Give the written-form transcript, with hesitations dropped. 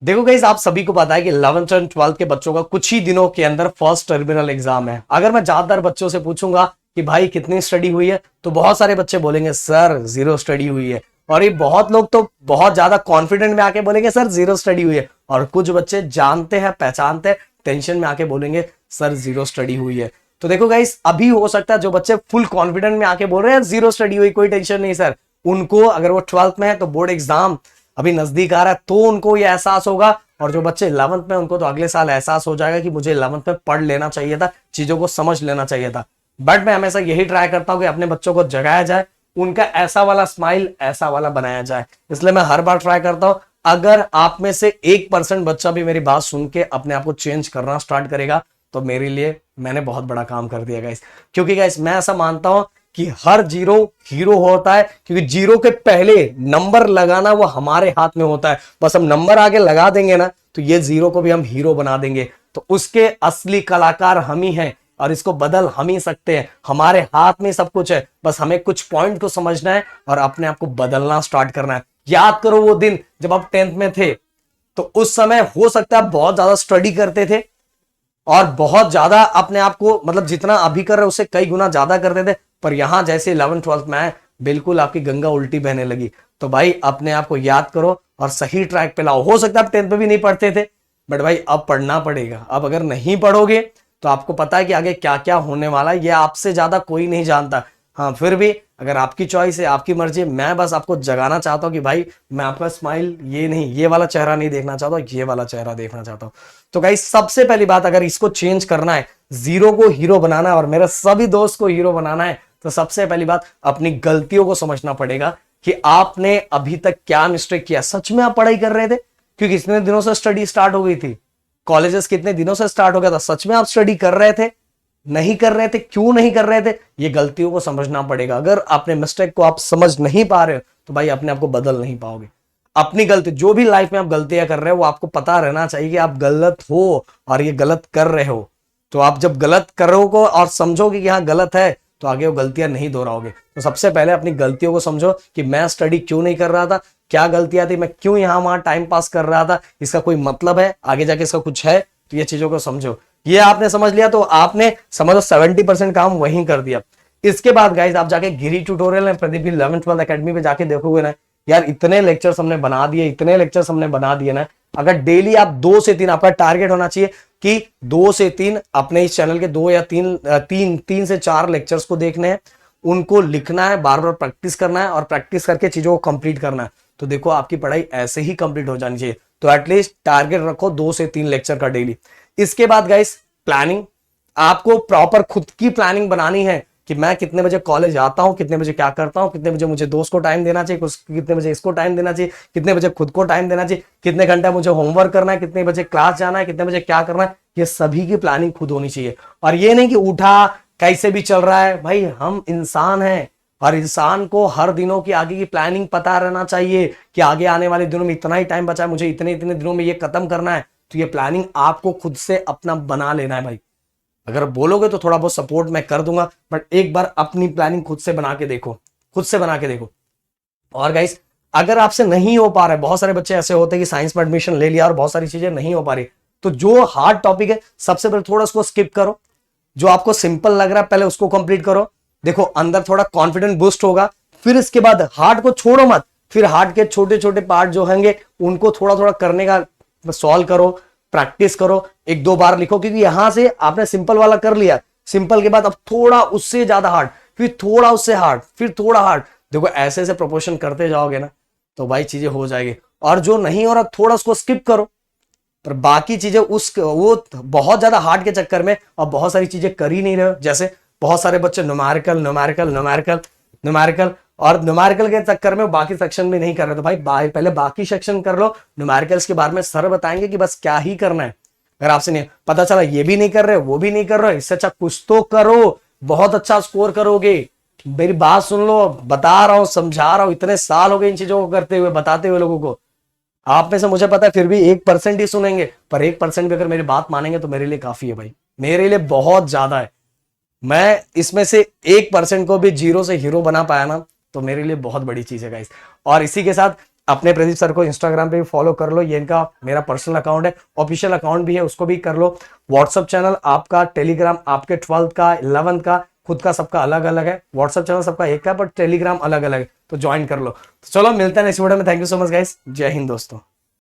देखो गाइस, आप सभी को पता है कि 11th एंड 12th के बच्चों का कुछ ही दिनों के अंदर फर्स्ट टर्मिनल एग्जाम है। अगर मैं ज्यादातर बच्चों से पूछूंगा कि भाई कितनी स्टडी हुई है, तो बहुत सारे बच्चे बोलेंगे सर जीरो स्टडी हुई है। और ये बहुत लोग तो बहुत ज्यादा कॉन्फिडेंट में आके बोलेंगे सर जीरो स्टडी हुई है। और कुछ बच्चे जानते हैं, पहचानते हैं, टेंशन में आके बोलेंगे सर जीरो स्टडी हुई है। तो देखो गाइस, अभी हो सकता है जो बच्चे फुल कॉन्फिडेंट में आके बोल रहे हैं जीरो स्टडी हुई, कोई टेंशन नहीं सर, उनको अगर वो 12th में है तो बोर्ड एग्जाम अभी नजदीक आ रहा है तो उनको ये एहसास होगा। और जो बच्चे 11th में, उनको तो अगले साल एहसास हो जाएगा कि मुझे 11th में पढ़ लेना चाहिए था, चीजों को समझ लेना चाहिए था। बट मैं हमेशा यही ट्राई करता हूं कि अपने बच्चों को जगाया जाए, उनका ऐसा वाला स्माइल ऐसा वाला बनाया जाए। इसलिए मैं हर बार ट्राई करता हूं, अगर आप में से 1% बच्चा भी मेरी बात सुन के अपने आप को चेंज करना स्टार्ट करेगा तो मेरे लिए मैंने बहुत बड़ा काम कर दिया गाइस। क्योंकि गाइस मैं ऐसा मानता हूं कि हर जीरो हीरो होता है, क्योंकि जीरो के पहले नंबर लगाना वो हमारे हाथ में होता है। बस हम नंबर आगे लगा देंगे ना तो ये जीरो को भी हम हीरो बना देंगे। तो उसके असली कलाकार हम ही हैं और इसको बदल हम ही सकते हैं। हमारे हाथ में सब कुछ है, बस हमें कुछ पॉइंट को समझना है और अपने आप को बदलना स्टार्ट करना है। याद करो वो दिन जब आप 10th में थे, तो उस समय हो सकता है बहुत ज्यादा स्टडी करते थे और बहुत ज्यादा अपने आप को, मतलब जितना अभी कर रहे उससे कई गुना ज्यादा करते थे। पर यहां जैसे 11th 12th में आए, बिल्कुल आपकी गंगा उल्टी बहने लगी। तो भाई अपने आप को याद करो और सही ट्रैक पे लाओ। हो सकता है आप 10th में भी नहीं पढ़ते थे, बट भाई अब पढ़ना पड़ेगा। अब अगर नहीं पढ़ोगे तो आपको पता है कि आगे क्या क्या होने वाला है, ये आपसे ज्यादा कोई नहीं जानता। हाँ, फिर भी अगर आपकी चॉइस है, आपकी मर्जी है, मैं बस आपको जगाना चाहता हूं कि भाई मैं आपका स्माइल ये नहीं, ये वाला चेहरा नहीं देखना चाहता, ये वाला चेहरा देखना चाहता हूं। तो गाइस, सबसे पहली बात, अगर इसको चेंज करना है, जीरो को हीरो बनाना है और मेरे सभी दोस्त को हीरो बनाना है, तो सबसे पहली बात अपनी गलतियों को समझना पड़ेगा कि आपने अभी तक क्या मिस्टेक किया। सच में आप पढ़ाई कर रहे थे? क्योंकि इतने दिनों से स्टडी स्टार्ट हो गई थी, कॉलेजेस कितने दिनों से स्टार्ट हो गया था, सच में आप स्टडी कर रहे थे? नहीं कर रहे थे? क्यों नहीं कर रहे थे? ये गलतियों को समझना पड़ेगा। अगर अपने मिस्टेक को आप समझ नहीं पा रहे हो तो भाई अपने आप को बदल नहीं पाओगे। अपनी गलती, जो भी लाइफ में आप गलतियां कर रहे हो, वो आपको पता रहना चाहिए कि आप गलत हो और ये गलत कर रहे हो। तो आप जब गलत करोगे और समझोगे कि हाँ गलत है, तो आगे वो गलतियां नहीं दोहराओगे। तो सबसे पहले अपनी गलतियों को समझो कि मैं स्टडी क्यों नहीं कर रहा था, क्या गलतियां थी, मैं क्यों यहां वहां टाइम पास कर रहा था, इसका कोई मतलब है, आगे जाके इसका कुछ है, तो ये चीजों को समझो। ये आपने समझ लिया तो आपने समझो 70% काम वहीं कर दिया। इसके बाद गाइस आप जाके गिरी ट्यूटोरियल में प्रदीप 11th 12th अकेडमी पे जाके देखोगे ना, यार इतने लेक्चर्स हमने बना दिए, इतने लेक्चर्स हमने बना दिए ना। अगर डेली आप 2 से 3, आपका टारगेट होना चाहिए कि 2 से 3 अपने इस चैनल के 2 या 3 से 4 लेक्चर्स को देखने हैं, उनको लिखना है, बार बार प्रैक्टिस करना है और प्रैक्टिस करके चीजों को कंप्लीट करना है। तो देखो आपकी पढ़ाई ऐसे ही कंप्लीट हो जानी चाहिए। तो एटलीस्ट टारगेट रखो 2 से 3 लेक्चर का डेली। इसके बाद गाइस प्लानिंग, आपको प्रॉपर खुद की प्लानिंग बनानी है कि मैं कितने बजे कॉलेज आता हूं, कितने बजे क्या करता हूं, कितने बजे मुझे दोस्त को टाइम देना चाहिए, कितने बजे इसको टाइम देना चाहिए, कितने बजे खुद को टाइम देना चाहिए, कितने घंटा मुझे होमवर्क करना है, कितने बजे क्लास जाना है, कितने बजे क्या करना है। ये सभी की प्लानिंग खुद होनी चाहिए। और ये नहीं कि उठा कैसे भी चल रहा है। भाई हम इंसान हैं और इंसान को हर दिनों की आगे की प्लानिंग पता रहना चाहिए कि आगे आने वाले दिनों में इतना ही टाइम बचा है, मुझे इतने इतने दिनों में ये खत्म करना है। तो ये प्लानिंग आपको खुद से अपना बना लेना है भाई। अगर बोलोगे तो थोड़ा बहुत सपोर्ट मैं कर दूंगा, बट एक बार अपनी प्लानिंग खुद से बना के देखो, खुद से बना के देखो। और गाइस, अगर आपसे नहीं हो पा रहा है, बहुत सारे बच्चे ऐसे होते हैं कि साइंस में एडमिशन ले लिया और बहुत सारी चीजें नहीं हो पा रही, तो जो हार्ड टॉपिक है सबसे पहले थोड़ा उसको स्किप करो। जो आपको सिंपल लग रहा है पहले उसको कंप्लीट करो। देखो अंदर थोड़ा कॉन्फिडेंस बूस्ट होगा। फिर इसके बाद हार्ड को छोड़ो मत, फिर हार्ड के छोटे छोटे पार्ट जो होंगे उनको थोड़ा थोड़ा करने का सॉल्व करो, प्रैक्टिस करो, 1-2 बार लिखो। क्योंकि यहां से आपने सिंपल वाला कर लिया, सिंपल के बाद अब थोड़ा उससे ज्यादा हार्ड, फिर थोड़ा उससे हार्ड, फिर थोड़ा हार्ड। देखो ऐसे ऐसे प्रोपोर्शन करते जाओगे ना तो भाई चीजें हो जाएगी। और जो नहीं हो रहा थोड़ा उसको स्किप करो, पर बाकी चीजें उस वो बहुत ज्यादा हार्ड के चक्कर में और बहुत सारी चीजें कर ही नहीं रहे हो। जैसे बहुत सारे बच्चे न्यूमेरिकल न्यूमेरिकल न्यूमेरिकल न्यूमेरिकल और न्यूमेरिकल के चक्कर में बाकी सेक्शन भी नहीं कर रहे। तो भाई पहले बाकी सेक्शन कर लो, न्यूमेरिकल्स के बारे में सर बताएंगे कि बस क्या ही करना है। अगर आपसे नहीं पता चला ये भी नहीं कर रहे वो भी नहीं कर रहे, इससे अच्छा कुछ तो करो, बहुत अच्छा स्कोर करोगे। मेरी बात सुन लो, बता रहा हूं, समझा रहा हूं, इतने साल हो गए इन चीजों को करते हुए, बताते हुए लोगों को। आप में से मुझे पता है फिर भी 1% ही सुनेंगे, पर 1% भी अगर मेरी बात मानेंगे तो मेरे लिए काफी है भाई, मेरे लिए बहुत ज्यादा है। मैं इसमें से 1% को भी जीरो से हीरो बना पाया ना, तो मेरे लिए बहुत बड़ी चीज है गाइस। और इसी के साथ अपने प्रदीप सर को इंस्टाग्राम पे भी फॉलो कर लो, ये इनका मेरा पर्सनल अकाउंट है, ऑफिशियल अकाउंट भी है, उसको भी कर लो। व्हाट्सअप चैनल आपका, टेलीग्राम आपके 12th का, 11th का, खुद का सबका अलग अलग है। व्हाट्सअप चैनल सबका एक का, बट टेलीग्राम अलग अलग है, तो ज्वाइन कर लो। तो चलो मिलते हैं नेक्स्ट वीडियो में। Thank you so much guys, जय हिंद दोस्तों।